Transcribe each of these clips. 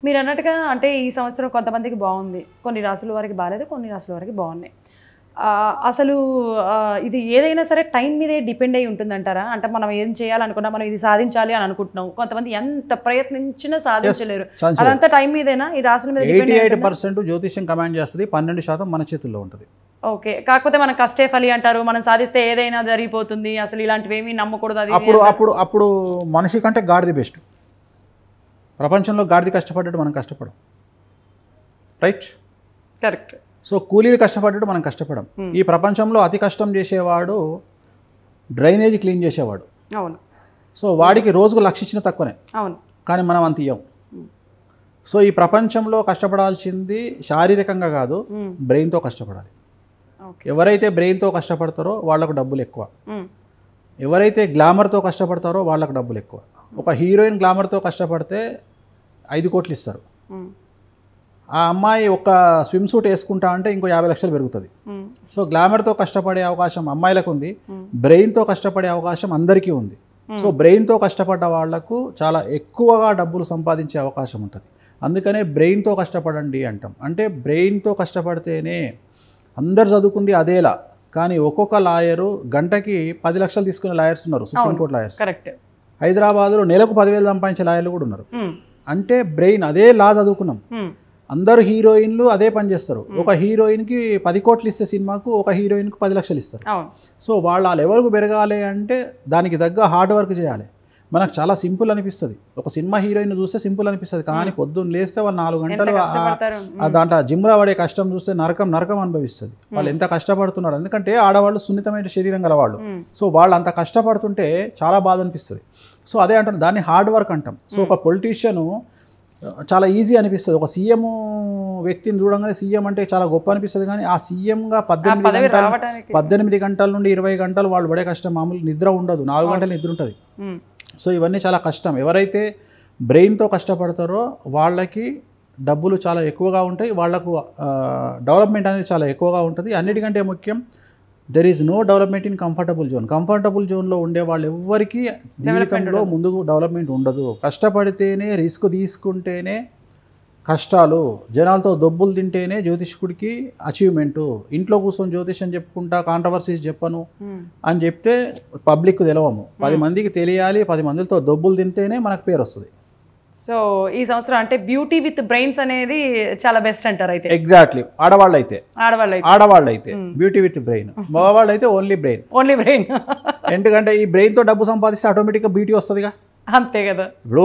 మీరన్నట్టుగా అంటే ఈ సంవత్సరం కొంతమందికి బాగుంది. కొన్ని రాసుల వారికి బాలేదు. కొన్ని రాసుల వారికి బాగున్నాయి. అసలు ఇది ఏదైనా సరే టైం మీదే డిపెండ్ అయ్యి ఉంటుందంటారా? అంటే మనం ఏం చేయాలనుకున్నా మనం ఇది సాధించాలి అని అనుకుంటున్నాం. కొంతమంది ఎంత ప్రయత్నించినా సాధించలేరు. అదంతా టైం మీదేనా? ఈ రాసుల మీద డిపెండ్ అయ్యి 88% జ్యోతిష్యం కమాండ్ చేస్తుంది. 12% మన చేతుల్లో ఉంటుంది. ఓకే. కాకపోతే మనం కష్టే ఫలి అంటారు. మనం సాధిస్తే ఏదైనా జరిగిపోతుంది. అసలు ఇలాంటివి ఏమీ నమ్మకూడదు. అది అప్పుడు మనిషి కంటే గాడిద బెస్ట్. ప్రపంచంలో గాడిద కష్టపడ్డట్టు మనం కష్టపడం. రైట్? కరెక్ట్. సో కూలీలు కష్టపడ్డట్టు మనం కష్టపడం. ఈ ప్రపంచంలో అతి కష్టం చేసేవాడు డ్రైనేజీ క్లీన్ చేసేవాడు. అవును. సో వాడికి రోజుకు 1,00,000 ఇచ్చిన తక్కువనే. అవును. కానీ మనం అంత ఇయ్యం. సో ఈ ప్రపంచంలో కష్టపడాల్సింది శారీరకంగా కాదు, బ్రెయిన్తో కష్టపడాలి. ఎవరైతే బ్రెయిన్తో కష్టపడతారో వాళ్ళకు డబ్బులు ఎక్కువ. ఎవరైతే గ్లామర్తో కష్టపడతారో వాళ్ళకు డబ్బులు ఎక్కువ. ఒక హీరోయిన్ గ్లామర్తో కష్టపడితే 5 కోట్లు ఇస్తారు. ఆ అమ్మాయి ఒక స్విమ్ సూట్ వేసుకుంటా అంటే ఇంకో 50 లక్షలు పెరుగుతుంది. సో గ్లామర్తో కష్టపడే అవకాశం అమ్మాయిలకు ఉంది, బ్రెయిన్తో కష్టపడే అవకాశం అందరికీ ఉంది. సో బ్రెయిన్తో కష్టపడ్డ వాళ్లకు చాలా ఎక్కువగా డబ్బులు సంపాదించే అవకాశం ఉంటుంది. అందుకనే బ్రెయిన్తో కష్టపడండి అంటాం. అంటే బ్రెయిన్తో కష్టపడితేనే అందరు చదువుకుంది అదేలా, కానీ ఒక్కొక్క లాయరు గంటకి 10 లక్షలు తీసుకునే లాయర్స్ ఉన్నారు, సుప్రీంకోర్టు లాయర్స్. కరెక్ట్. హైదరాబాద్లో నెలకు 10,000 సంపాదించే లాయర్లు కూడా ఉన్నారు. అంటే బ్రెయిన్ అదే లా చదువుకున్నాం. అందరు హీరోయిన్లు అదే పని చేస్తారు. ఒక హీరోయిన్కి 10 కోట్లు ఇస్తే సినిమాకు ఒక హీరోయిన్కి 10 లక్షలు ఇస్తారు. సో వాళ్ళ లెవెల్కు పెరగాలి అంటే దానికి తగ్గ హార్డ్ వర్క్ చేయాలి. మనకు చాలా సింపుల్ అనిపిస్తుంది, ఒక సినిమా హీరోయిన్ చూస్తే సింపుల్ అనిపిస్తుంది, కానీ పొద్దున్న లేస్తే వాళ్ళు 4 గంటలు దాంట్లో జిమ్లో పడే కష్టం చూస్తే నరకం అనుభవిస్తుంది. వాళ్ళు ఎంత కష్టపడుతున్నారు, ఎందుకంటే ఆడవాళ్ళు సున్నితమైన శరీరం గల వాళ్ళు. సో వాళ్ళు అంత కష్టపడుతుంటే చాలా బాధ అనిపిస్తుంది. సో అదే అంటారు, దాన్ని హార్డ్ వర్క్ అంటాం. సో ఒక పొలిటీషియను చాలా ఈజీ అనిపిస్తుంది. ఒక సీఎం వ్యక్తిని చూడంగానే సీఎం అంటే చాలా గొప్ప అనిపిస్తుంది, కానీ ఆ సీఎంగా 18 గంటల నుండి 20 గంటలు వాళ్ళు పడే కష్టం మామూలు నిద్ర ఉండదు, 4 గంటలు నిద్ర ఉంటుంది. సో ఇవన్నీ చాలా కష్టం. ఎవరైతే బ్రెయిన్తో కష్టపడతారో వాళ్ళకి డబ్బులు చాలా ఎక్కువగా ఉంటాయి, వాళ్లకు డెవలప్మెంట్ అనేది చాలా ఎక్కువగా ఉంటుంది. అన్నిటికంటే ముఖ్యం, there is no development in comfortable zone. Comfortable జోన్లో ఉండే వాళ్ళు ఎవ్వరికీ జీవితంలో ముందుకు డెవలప్మెంట్ ఉండదు. కష్టపడితేనే, రిస్క్ తీసుకుంటేనే కష్టాలు, జనాలతో దొబ్బులు తింటేనే జ్యోతిష్కుడికి అచీవ్మెంటు. ఇంట్లో కూర్చొని జ్యోతిష్యం చెప్పుకుంటా కాంట్రవర్సీస్ చెప్పను అని చెప్తే పబ్లిక్ తెలవము. 10 మందికి తెలియాలి, 10 మందితో దొబ్బులు తింటేనే మనకు పేరు వస్తుంది. సో ఈ సంవత్సరం అంటే బ్యూటీ విత్ బ్రెయిన్స్ అనేది చాలా బెస్ట్ అంటారు అయితే. ఎగ్జాక్ట్లీ. ఆడవాళ్ళు అయితే బ్యూటీ విత్ బ్రెయిన్, మగవాళ్ళు అయితే ఓన్లీ బ్రెయిన్. ఎందుకంటే ఈ బ్రెయిన్తో డబ్బు సంపాదిస్తే ఆటోమేటిక్గా బ్యూటీ వస్తుందిగా. అంతే కదా. ఇప్పుడు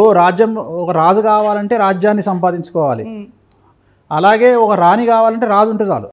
ఒక రాజు కావాలంటే రాజ్యాన్ని సంపాదించుకోవాలి, అలాగే ఒక రాణి కావాలంటే రాజు ఉంటే చాలు.